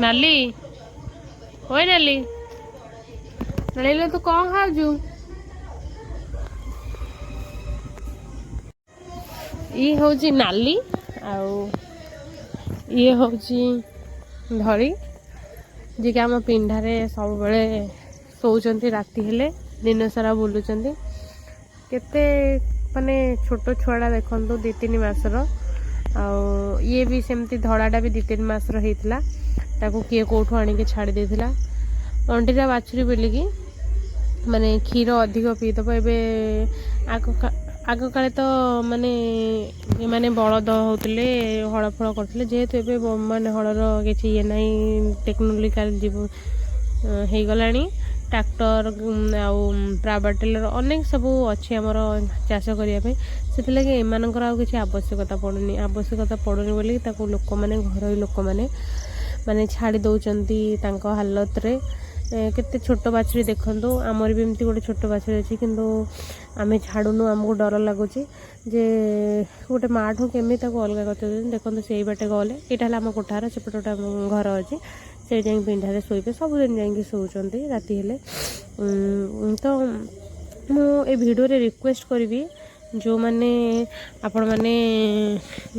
नाली ओए नाली नाली तू कौन खाऊ ये हूँ नाली ये हूँ धड़ी जी कि आम पिंडारे सब शोचती राति हेले दिन सारा बुलूं केते माने छोट छुआटा देखु 2-3 मासर ये भी सेमती धड़ाटा भी 2-3 मासर होता ताकू किए कौटू आणिक छाड़ी देता अंडीरा बाछुरी बोलिकी माने क्षीर अधिक पीदब ए आग काले तो माने माने बलद होते हल फल करते जेहेतु ए माने हलर किसी ये ना टेक्नोलिकाल जीव हो गला ट्रैक्टर आउ पावर टिलर अनेक सब अच्छी आमर चाष करने से लगे एमानकर आउ किसी आवश्यकता पड़ुनी बोली लोक मैंने घर लोक मैंने माने छाड़ी दौरान हालत रे केते छोट बाछुरी देखु आमर भी एमती गोटे छोट बाछुरी अच्छी किंतु आम छाड़ूनु आमको डर लगुच जे गोटे माठू केमी अलग कर देखो से बाटे गले यहाँ आम कोठार सेपटे गोटे घर अच्छी से जाए पिंडारे शोबे सबुदिन जाकि शोचती राति हेले तो मुझे भिडियो रिक्वेस्ट करी जो मैंने आपण मैंने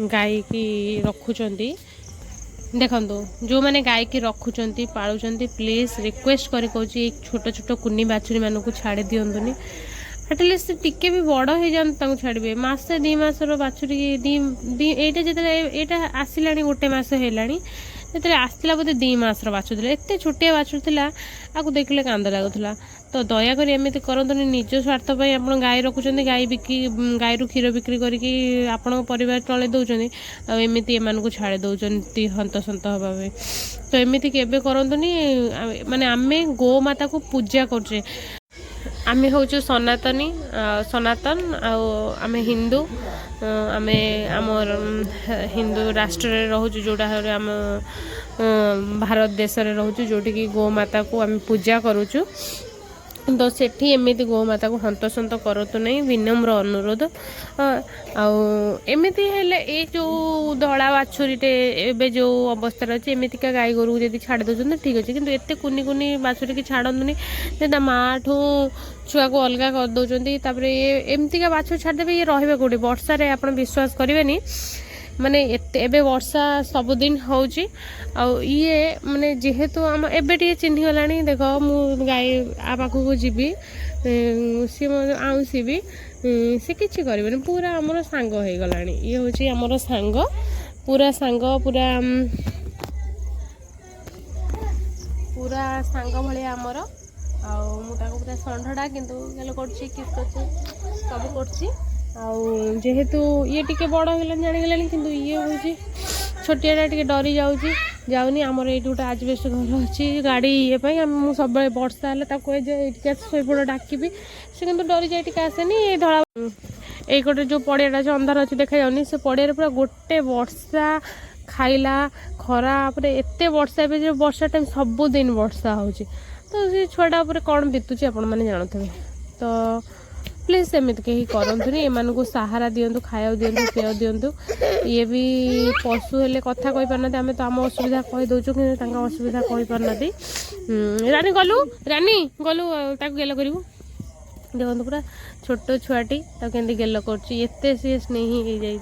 गाय की रखुंट देखो जो मैंने गाय की रखुंट पालुंट प्लीज रिक्वेस्ट कर छोट छोट कुनी बाछुरी मानू छाड़ी दिंतुनि एटलिस्ट टिके भी बड़ हो जाता छाड़े मसे 2 मासर बाछुरी यहाँ जो आसला गोटे मस है जो आसला बोधे 2 मासर बाछुरी एत छोटिया बाछुरी थी आपको देखले कांद लगुला तो दयाकोरी एमती करतुनि निज स्वार्थ आप गाय रखुंट गाय बिक्री गाय क्षीर बिक्री करके आपण परिवार चले दौरान आमती एम छाड़ी दौरान हंतसंत हाँपे तो एमती केबे करतुनि माने आमे गो माता को पूजा करछे आमे हूँ सनातनी सनातन आम हिंदू आम आमर हिंदू राष्ट्र रे रोचु जोड़ा आम भारत देश रे रोचु जोटी की गो माता को आम पूजा करुचु तो सेठी एमती गो माता को हंतसंत करतु नहीं विनम्र अनुरोध एमती हेले ए जो धड़ा बाछुरीटे एबे जो अवस्था अच्छे एमतीका गाय गोरु जब छाड़ी दौरान ठीक अच्छे किंतु एते कुनी कुनी बाछुरी की छाड़नी ता माठू छुआ को अलग कर दौरान एमतीका बाछुरी छाड़देवे ये रही कौटे वर्षा रे आप विश्वास करेंगे माने एबे वर्षा सबुदिन होची ये माने जेहेतु आम एबे टे चिन्ही गलानी देख मु गाय आ पाखक जीवी सी आउसी भी सी किसी कर पूरा आमर सांग हो गलानी ये हूँ आमर सांग पूरा सांग भाया आमर आटा पूरा षंढटा किंतु गल कर सब कर जेहेतु ये टिके बड़ हो जागला कि ये हूँ छोटिया टे डरी जाऊनी आमर ये गोटे आजबेस्ट घर अच्छी गाड़ी ये मुझे सब वर्षा है शोपड़ डाकबी से कि डरी जाए आसेनी ये धड़ा ये गोटे जो पड़ियाटा जो अंधार अच्छी देखा जाऊनी से पड़िया पूरा गोटे वर्षा खाइला खरा एत वर्षा जो वर्षा टाइम सबुदिन वर्षा हो तो से छुआटा कौन बीतुचे आपण मैंने जानते तो प्लीज एमती कहीं करतुनि एमान को सहारा दिंतु खाया दिंतु पेय दिंतु ये भी पशु हेले कथा कही पारना आम तो आम असुविधा कही दौचु कि असुविधा कही पारना रानी गलु गेल करू देखो पूरा छोट छुआटी के गेल करते सी स्नेही हो जाए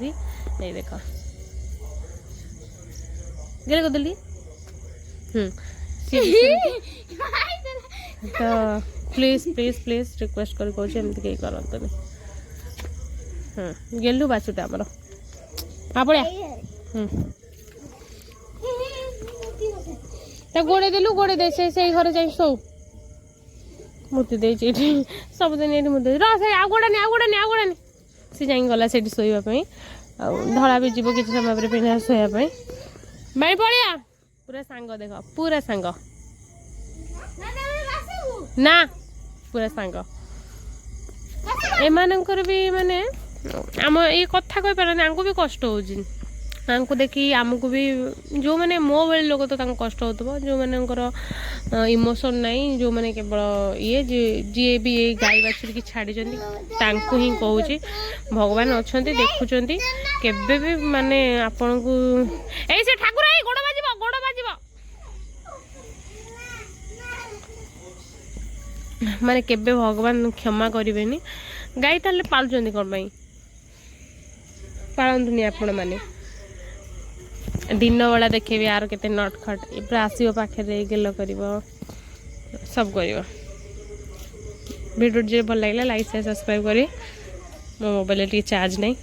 देख गेल करदेली तो प्लीज प्लीज प्लीज रिक्वेस्ट कर एमती कहीं करतुनि गेलु बाछुटा आमर हाँ बढ़िया गोड़े देलु गोड़े दे से घर जा शो मूर्ति दे सबुदिन ये मूर्ति आउ गोड़ानी सी जा गला से शोवाई धड़ा भी जीव किसी समय पर पिंडा शोवाई भाई बढ़िया पूरा सांग देख पूरा सांग ना पूरा सांग एमानकर भी माने आम ये कथा कही पारना आमको भी कष्ट हो देखी आमको भी जो मैंने मो बेले लोक तो कष्ट हो जो मैंने इमोशन नहीं जो मैंने केवल ये जी भी ये गाय बाछुरी की छाड़ी ही कहूँ भगवान अच्छा देखुं केबे भी माने आपण को ए से ठाकुर गोड़ बाजिबो माने केबे भगवान क्षमा करेनि गाई ताले पालुचंदी कौन पाई पालतुनि आपण मैंने दिन बेला देखेबी यार केते नटखट पूरा आसो पाखे गेल कर सब कर वीडियो जो भल लगे लाइक शेयर सब्सक्राइब करें मो मोबाइल चार्ज नहीं।